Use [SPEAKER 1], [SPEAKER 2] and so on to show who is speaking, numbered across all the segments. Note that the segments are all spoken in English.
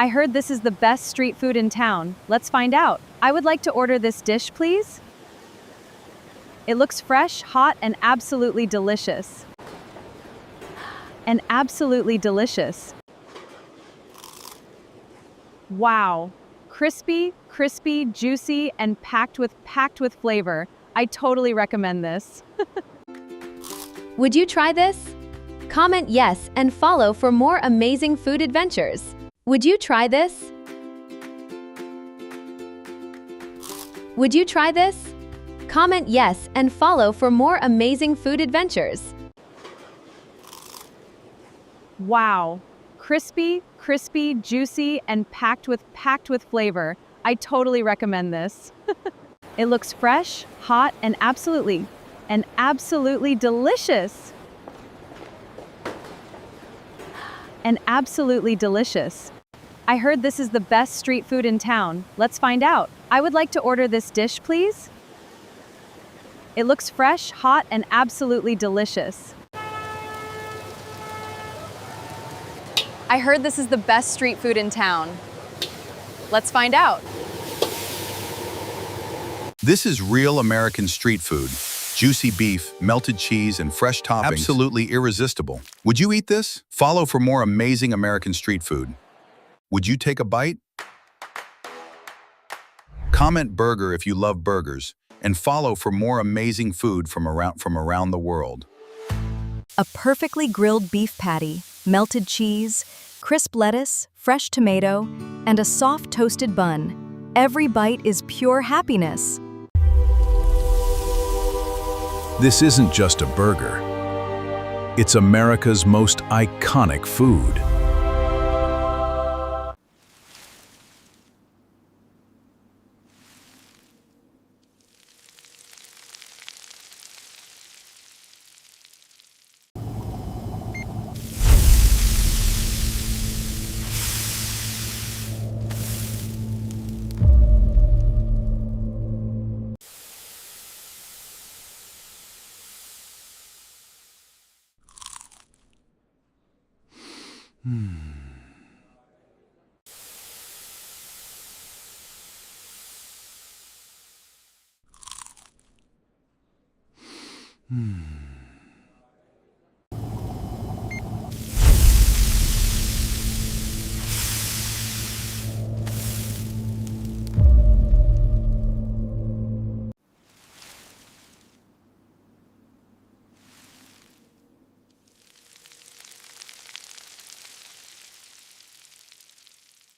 [SPEAKER 1] I heard this is the best street food in town. Let's find out. I would like to order this dish, please. It looks fresh, hot, and absolutely delicious. And absolutely delicious. Wow. Crispy, juicy, and packed with flavor. I totally recommend this.
[SPEAKER 2] Would you try this? Comment yes and follow for more amazing food adventures. Would you try this? Would you try this? Comment yes and follow for more amazing food adventures.
[SPEAKER 1] Wow. Crispy, juicy, and packed with flavor. I totally recommend this. It looks fresh, hot, and absolutely delicious. And absolutely delicious. I heard this is the best street food in town. Let's find out. I would like to order this dish, please. It looks fresh, hot, and absolutely delicious. I heard this is the best street food in town. Let's find out.
[SPEAKER 3] This is real American street food. Juicy beef, melted cheese, and fresh toppings. Absolutely irresistible. Would you eat this? Follow for more amazing American street food. Would you take a bite? Comment burger if you love burgers, and follow for more amazing food from around the world.
[SPEAKER 4] A perfectly grilled beef patty, melted cheese, crisp lettuce, fresh tomato, and a soft toasted bun. Every bite is pure happiness.
[SPEAKER 5] This isn't just a burger. It's America's most iconic food.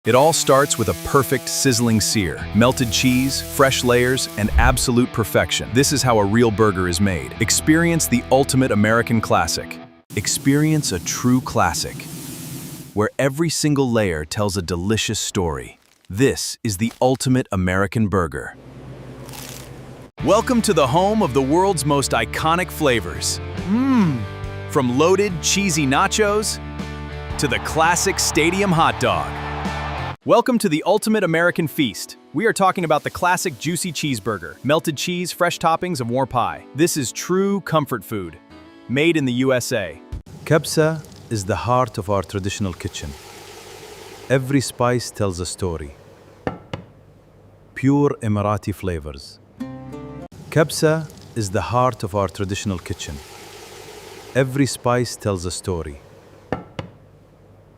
[SPEAKER 5] It all starts with a perfect sizzling sear, melted cheese, fresh layers, and absolute perfection. This is how a real burger is made. Experience the ultimate American classic. Experience a true classic, where every single layer tells a delicious story. This is the ultimate American burger. Welcome to the home of the world's most iconic flavors. From loaded, cheesy nachos to the classic stadium hot dog. Welcome to the ultimate American feast. We are talking about the classic juicy cheeseburger, melted cheese, fresh toppings, and more pie. This is true comfort food, made in the USA.
[SPEAKER 6] Kabsa is the heart of our traditional kitchen. Every spice tells a story. Pure Emirati flavors. Kabsa is the heart of our traditional kitchen. Every spice tells a story.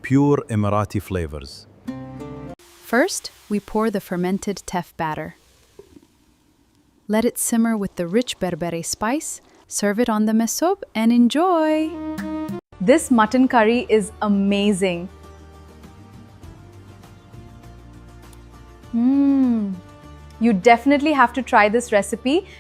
[SPEAKER 6] Pure Emirati flavors.
[SPEAKER 7] First, we pour the fermented teff batter. Let it simmer with the rich berbere spice, serve it on the mesob, and enjoy!
[SPEAKER 1] This mutton curry is amazing. You definitely have to try this recipe